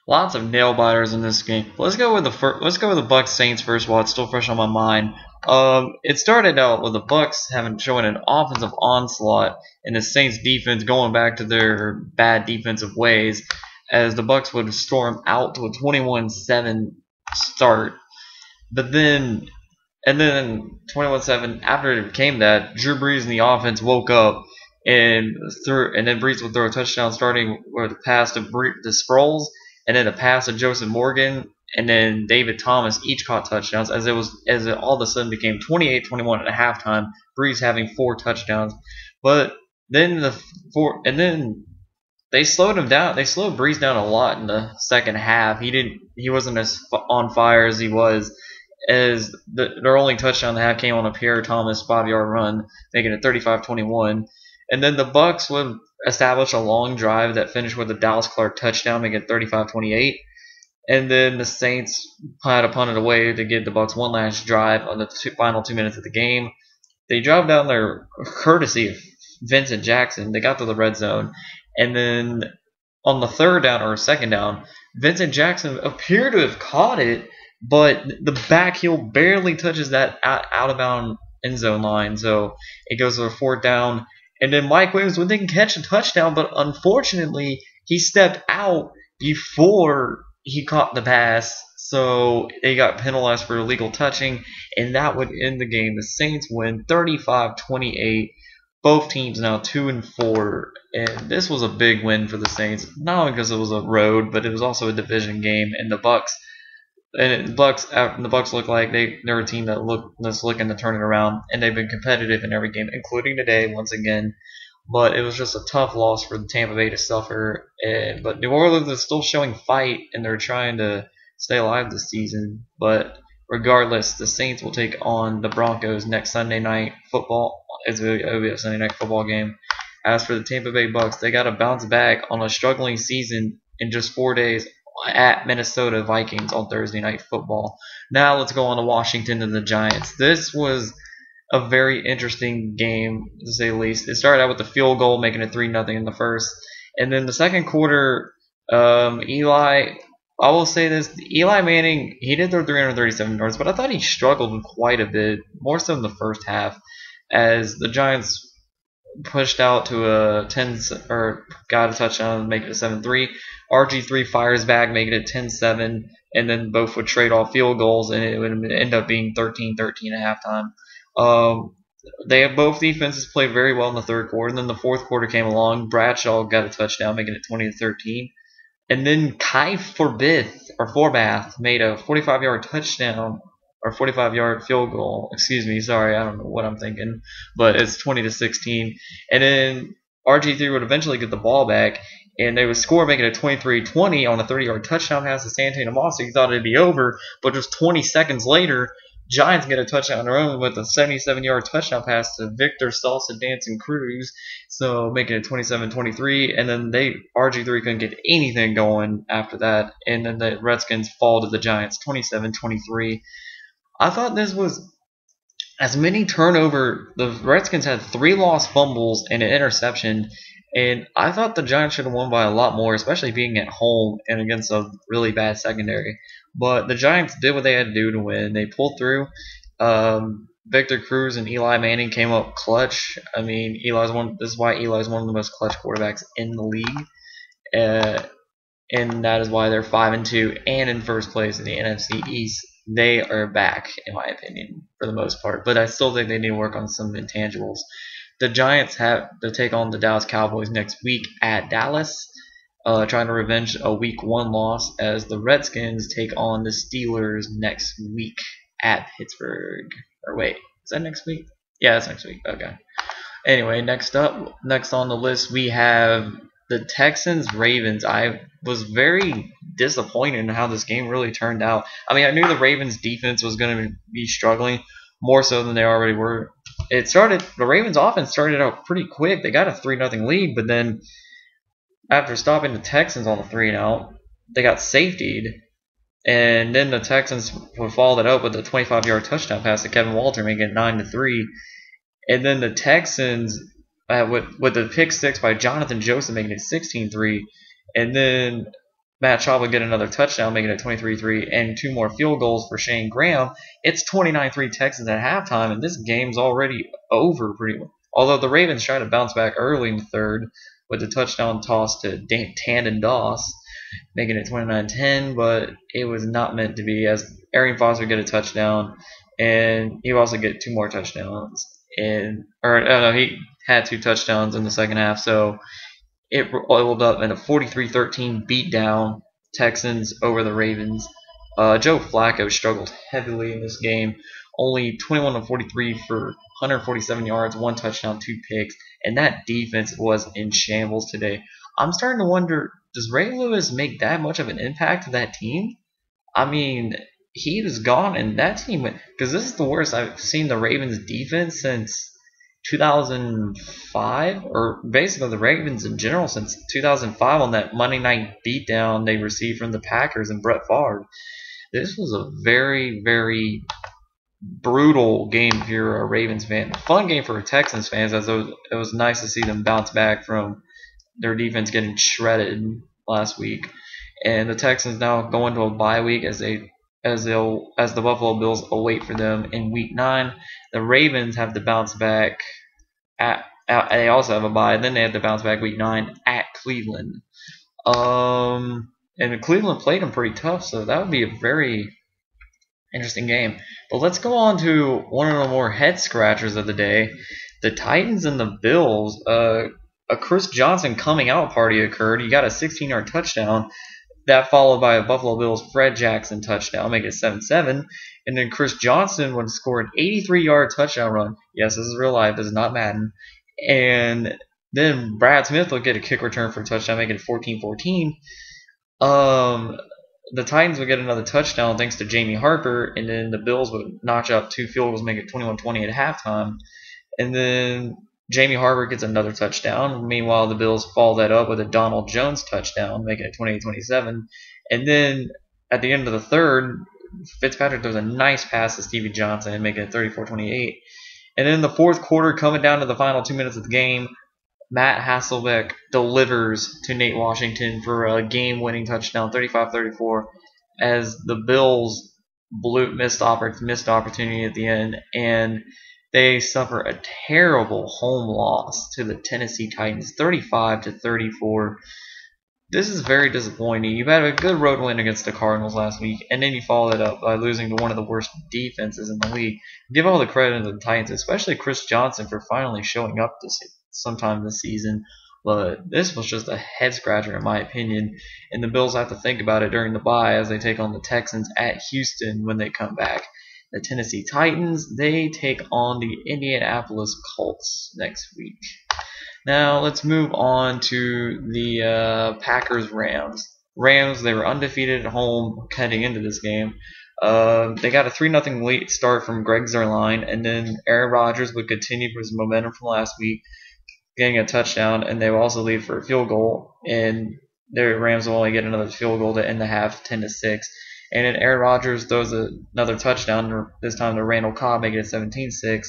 Lots of nail biters in this game. Let's go with the Bucs Saints first while it's still fresh on my mind. It started out with the Bucs showing an offensive onslaught and the Saints defense going back to their bad defensive ways as the Bucs would storm out to a 21-7 start. But then 21-7 after it became that, Drew Brees and the offense woke up and then Brees would throw a touchdown starting with a pass to Sproles and then a pass to Joseph Morgan and then David Thomas each caught touchdowns as it all of a sudden became 28-21 at halftime, Brees having 4 touchdowns. But then they slowed him down. They slowed Brees down a lot in the second half. He wasn't as on fire as he was, as their only touchdown they had came on a Pierre Thomas 5-yard run, making it 35-21. And then the Bucs would establish a long drive that finished with a Dallas Clark touchdown, making it 35-28. And then the Saints had to punt it away to give the Bucs one last drive on the final 2 minutes of the game. They drove down their courtesy of Vincent Jackson. They got to the red zone. And then on the third down or second down, Vincent Jackson appeared to have caught it, but the back heel barely touches that out of bound end zone line. So it goes to a fourth down. And then Mike Williams didn't catch a touchdown, but unfortunately he stepped out before he caught the pass. So they got penalized for illegal touching, and that would end the game. The Saints win 35-28. Both teams now 2-4, and this was a big win for the Saints. Not only because it was a road, but it was also a division game. And the Bucs look like they're a team that's looking to turn it around, and they've been competitive in every game, including today once again. But it was just a tough loss for the Tampa Bay to suffer. But New Orleans is still showing fight, and they're trying to stay alive this season. But regardless, the Saints will take on the Broncos next Sunday night football. It'll be a Sunday night football game. As for the Tampa Bay Bucs, they got to bounce back on a struggling season in just 4 days at Minnesota Vikings on Thursday night football. Now let's go on to Washington and the Giants. This was a very interesting game, to say the least. It started out with the field goal, making it 3-0 in the first. And then the second quarter, Eli Manning, he did throw 337 yards, but I thought he struggled quite a bit, more so in the first half, as the Giants pushed out to got a touchdown, make it a 7-3. RG3 fires back, making it 10-7, and then both would trade off field goals, and it would end up being 13-13 at halftime. Both defenses played very well in the third quarter, and then the fourth quarter came along. Bradshaw got a touchdown, making it 20-13. And then Kai Forbath made a 45-yard touchdown, or 45-yard field goal. Excuse me, sorry, I don't know what I'm thinking, but it's 20-16. And then RG3 would eventually get the ball back, and they would score, making it 23-20 on a 30-yard touchdown pass to Santana Moss. You thought it'd be over, but just 20 seconds later, Giants get a touchdown on their own with a 77-yard touchdown pass to Victor Salsa Dancing Cruz, so making it 27-23. And then RG3 couldn't get anything going after that, and then the Redskins fall to the Giants 27-23. I thought this was as many turnover. The Redskins had 3 lost fumbles and an interception, and I thought the Giants should have won by a lot more, especially being at home and against a really bad secondary. But the Giants did what they had to do to win. They pulled through. Victor Cruz and Eli Manning came up clutch. I mean, this is why Eli's one of the most clutch quarterbacks in the league, and that is why they're 5-2 and in first place in the NFC East. They are back, in my opinion, for the most part. But I still think they need to work on some intangibles. The Giants have to take on the Dallas Cowboys next week at Dallas, trying to revenge a Week 1 loss, as the Redskins take on the Steelers next week at Pittsburgh. Or wait, is that next week? Yeah, that's next week. Okay. Anyway, next on the list, we have the Texans-Ravens. I was very disappointed in how this game really turned out. I mean, I knew the Ravens' defense was going to be struggling more so than they already were. The Ravens' offense started out pretty quick. They got a 3-0 lead, but then after stopping the Texans on the 3-and-out, they got safetied. And then the Texans would follow that up with a 25-yard touchdown pass to Kevin Walter, making it 9-3. And then the Texans, with the pick six by Jonathan Joseph, making it 16-3. And then Matt Schaub would get another touchdown, making it 23-3, and 2 more field goals for Shane Graham. It's 29-3 Texans at halftime, and this game's already over pretty much. Although the Ravens tried to bounce back early in the third with the touchdown toss to Tandon Doss, making it 29-10, but it was not meant to be, as Arian Foster would get a touchdown, and he would also get 2 more touchdowns. He had 2 touchdowns in the second half, so it rolled up in a 43-13 beatdown, Texans over the Ravens. Joe Flacco struggled heavily in this game, only 21 of 43 for 147 yards, 1 touchdown, 2 picks, and that defense was in shambles today. I'm starting to wonder, does Ray Lewis make that much of an impact to that team? I mean, he was gone, and that team, because this is the worst I've seen the Ravens defense since 2005, or basically the Ravens in general since 2005 on that Monday night beatdown they received from the Packers and Brett Favre. This was a very, very brutal game if you're a Ravens fan. Fun game for Texans fans, as it was nice to see them bounce back from their defense getting shredded last week. And the Texans now go into a bye week as the Buffalo Bills await for them in Week 9. The Ravens have to bounce back. They also have a bye. Then they have to bounce back Week 9 at Cleveland. And Cleveland played them pretty tough, so that would be a very interesting game. But let's go on to one of the more head scratchers of the day. The Titans and the Bills. A Chris Johnson coming out party occurred. He got a 16-yard touchdown. That followed by a Buffalo Bills Fred Jackson touchdown, making it 7-7. And then Chris Johnson would score an 83-yard touchdown run. Yes, this is real life. This is not Madden. And then Brad Smith will get a kick return for a touchdown, making it 14-14. The Titans would get another touchdown thanks to Jamie Harper. And then the Bills would notch up 2 field goals, making it 21-20 at halftime. And then Jamie Harper gets another touchdown. Meanwhile, the Bills follow that up with a Donald Jones touchdown, making it 28-27. And then at the end of the third, Fitzpatrick throws a nice pass to Stevie Johnson, making it 34-28. And then in the fourth quarter, coming down to the final 2 minutes of the game, Matt Hasselbeck delivers to Nate Washington for a game-winning touchdown, 35-34, as the Bills missed opportunity at the end, and they suffer a terrible home loss to the Tennessee Titans, 35-34. This is very disappointing. You've had a good road win against the Cardinals last week, and then you follow it up by losing to one of the worst defenses in the league. Give all the credit to the Titans, especially Chris Johnson, for finally showing up sometime this season. But this was just a head scratcher in my opinion, and the Bills have to think about it during the bye as they take on the Texans at Houston when they come back. The Tennessee Titans, they take on the Indianapolis Colts next week. Now let's move on to the Packers-Rams. Rams, they were undefeated at home heading into this game. They got a 3-0 lead start from Greg Zuerlein, and then Aaron Rodgers would continue his momentum from last week, getting a touchdown, and they will also lead for a field goal. And the Rams will only get another field goal to end the half, 10-6. And then Aaron Rodgers throws another touchdown, this time to Randall Cobb, making it 17-6.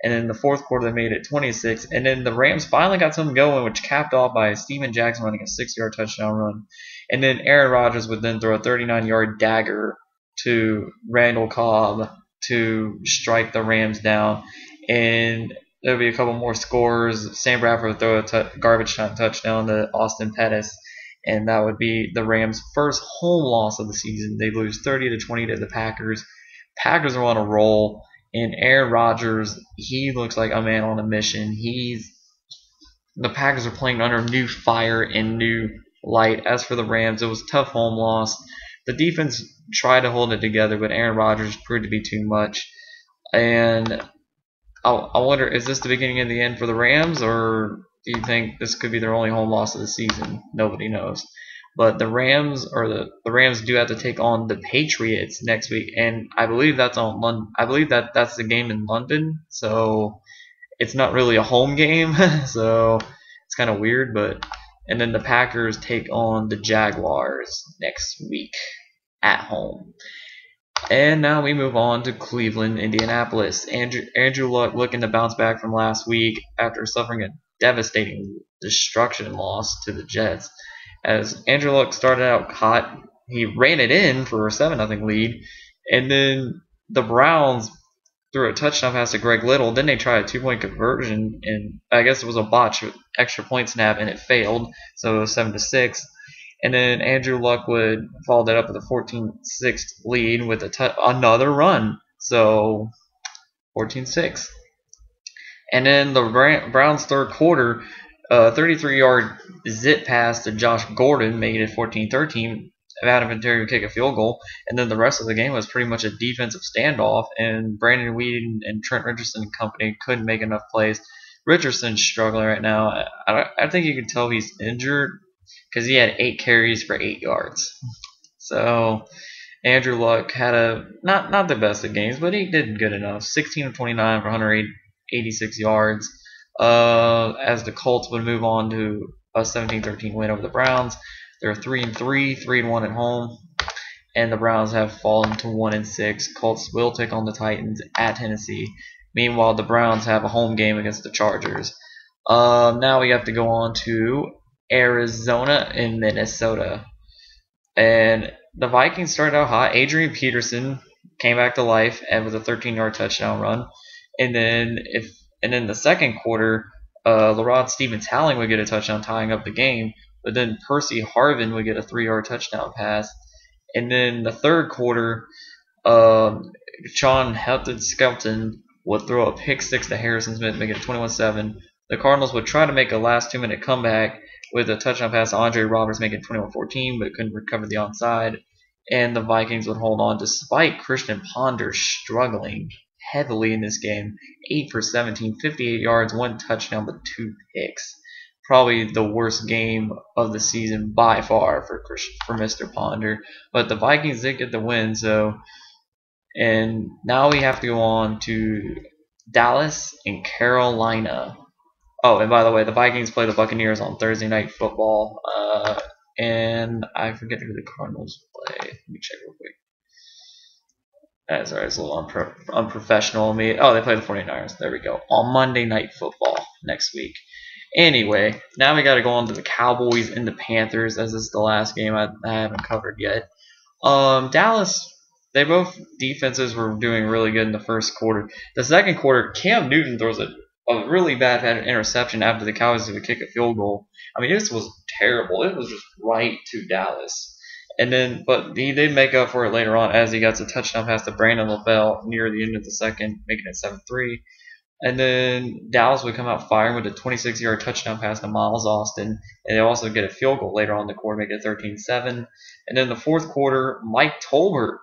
And in the fourth quarter, they made it 26. And then the Rams finally got something going, which capped off by Steven Jackson running a 6-yard touchdown run. And then Aaron Rodgers would then throw a 39-yard dagger to Randall Cobb to strike the Rams down. And there would be a couple more scores. Sam Bradford would throw a garbage time touchdown to Austin Pettis. And that would be the Rams' first home loss of the season. They lose 30-20 to the Packers. Packers are on a roll, and Aaron Rodgers, he looks like a man on a mission. The Packers are playing under new fire and new light. As for the Rams, it was a tough home loss. The defense tried to hold it together, but Aaron Rodgers proved to be too much. And I wonder, is this the beginning of the end for the Rams, or do you think this could be their only home loss of the season? Nobody knows. But the Rams do have to take on the Patriots next week, and I believe that's on London. I believe that's the game in London, so it's not really a home game. So it's kind of weird, and then the Packers take on the Jaguars next week at home. And now we move on to Cleveland, Indianapolis. Andrew Luck looking to bounce back from last week after suffering a devastating destruction loss to the Jets. as Andrew Luck started out hot. He ran it in for a 7-0 lead, and then the Browns threw a touchdown pass to Greg Little. Then they tried a 2-point conversion, and I guess it was a botch with extra point snap, and it failed, so it was 7-6. And then Andrew Luck would follow that up with a 14-6 lead with another run, so 14-6. And then the Browns' third quarter, 33-yard zip pass to Josh Gordon made it 14-13. Adam Vinatieri would kick a field goal, and then the rest of the game was pretty much a defensive standoff, and Brandon Weeden and Trent Richardson and company couldn't make enough plays. Richardson's struggling right now. I think you can tell he's injured because he had 8 carries for 8 yards. So Andrew Luck had a not the best of games, but he did good enough. 16 of 29 for 186 yards. As the Colts would move on to a 17-13 win over the Browns. They're 3-3, 3-1 at home, and the Browns have fallen to 1-6. Colts will take on the Titans at Tennessee. Meanwhile, the Browns have a home game against the Chargers. Now we have to go on to Arizona and Minnesota. And the Vikings started out hot. Adrian Peterson came back to life and with a 13-yard touchdown run. And then in the second quarter, LaRod Stevens-Howling would get a touchdown tying up the game. But then Percy Harvin would get a 3-yard touchdown pass. And then the third quarter, Sean Helton-Skelton would throw a pick six to Harrison Smith, making it 21-7. The Cardinals would try to make a last 2-minute comeback with a touchdown pass to Andre Roberts, making it 21-14, but couldn't recover the onside. And the Vikings would hold on despite Christian Ponder struggling heavily in this game. 8 for 17, 58 yards, 1 touchdown, but 2 picks. Probably the worst game of the season by far for Mr. Ponder. But the Vikings did get the win, so. And now we have to go on to Dallas and Carolina. Oh, and by the way, the Vikings play the Buccaneers on Thursday Night Football. And I forget who the Cardinals play. Let me check real quick. Sorry, it's a little unprofessional of me. Oh, they play the 49ers. There we go. On Monday Night Football next week. Anyway, now we got to go on to the Cowboys and the Panthers, as this is the last game I haven't covered yet. Dallas, they both defenses were doing really good in the first quarter. The second quarter, Cam Newton throws a really bad interception after the Cowboys would kick a field goal. I mean, this was terrible. It was just right to Dallas. And then, but he did make up for it later on as he got a touchdown pass to Brandon LaBelle near the end of the second, making it 7-3. And then Dallas would come out firing with a 26-yard touchdown pass to Miles Austin. And they also get a field goal later on in the quarter, make it 13-7. And then the fourth quarter, Mike Tolbert,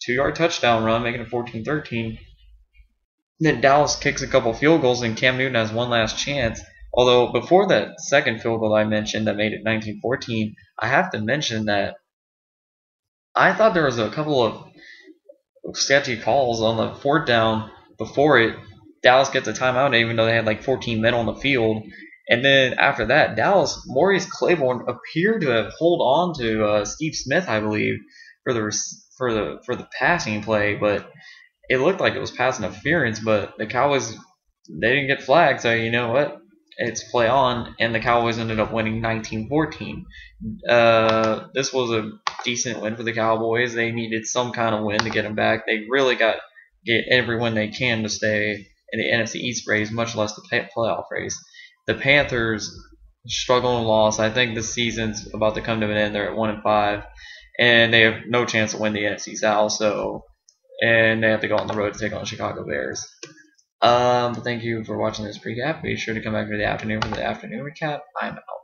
2-yard touchdown run, making it 14-13. Then Dallas kicks a couple field goals, and Cam Newton has one last chance. Although before that second field goal I mentioned that made it 19-14, I have to mention that I thought there was a couple of sketchy calls on the fourth down before it. Dallas gets a timeout even though they had like 14 men on the field. And then after that, Maurice Claiborne appeared to have held on to Steve Smith, I believe, for the passing play, but it looked like it was pass interference. But the Cowboys, they didn't get flagged, so you know what? It's play on, and the Cowboys ended up winning 19-14. This was a decent win for the Cowboys. They needed some kind of win to get them back. They really get every win they can to stay in the NFC East race, much less the playoff race. The Panthers struggle and loss. I think this season's about to come to an end. They're at 1-5, and they have no chance to win the NFC South. And they have to go on the road to take on the Chicago Bears. Thank you for watching this recap. Be sure to come back for the afternoon recap. I'm out.